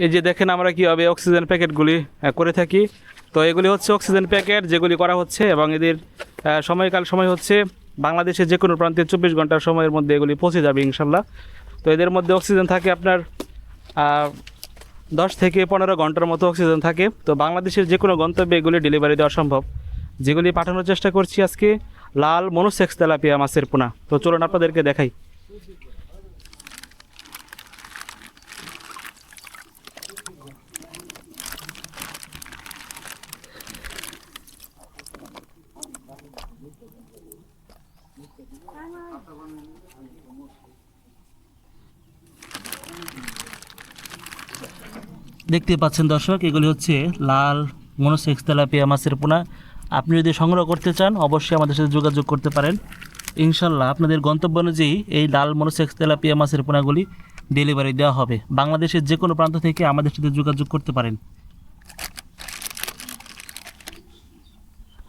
এই যে দেখেন আমরা কীভাবে অক্সিজেন প্যাকেটগুলি করে থাকি। তো এগুলি হচ্ছে অক্সিজেন প্যাকেট যেগুলি করা হচ্ছে, এবং এদের সময় হচ্ছে বাংলাদেশের যে কোনো প্রান্তে 24 ঘন্টার সময়ের মধ্যে এগুলি পৌঁছে যাবে ইনশাল্লাহ। তো এদের মধ্যে অক্সিজেন থাকে আপনার 10 থেকে 15 ঘন্টার মতো অক্সিজেন থাকে। তো বাংলাদেশের যে কোনো গন্তব্যে এগুলি ডেলিভারি দেওয়া সম্ভব। যেগুলি পাঠানোর চেষ্টা করছি আজকে লাল মনোসেক্স তেলাপিয়া মাছের পোনা। তো চলুন আপনাদেরকে দেখাই। দেখতে পাচ্ছেন দর্শক, এগুলি হচ্ছে লাল মনোসেক্স তেলাপিয়া মাছের পোনা। আপনি যদি সংগ্রহ করতে চান অবশ্যই আমাদের সাথে যোগাযোগ করতে পারেন। ইনশাল্লাহ আপনাদের গন্তব্য অনুযায়ী এই লাল মনোসেক্স তেলাপিয়া মাছের পোনাগুলি ডেলিভারি দেওয়া হবে। বাংলাদেশের যে কোনো প্রান্ত থেকে আমাদের সাথে যোগাযোগ করতে পারেন।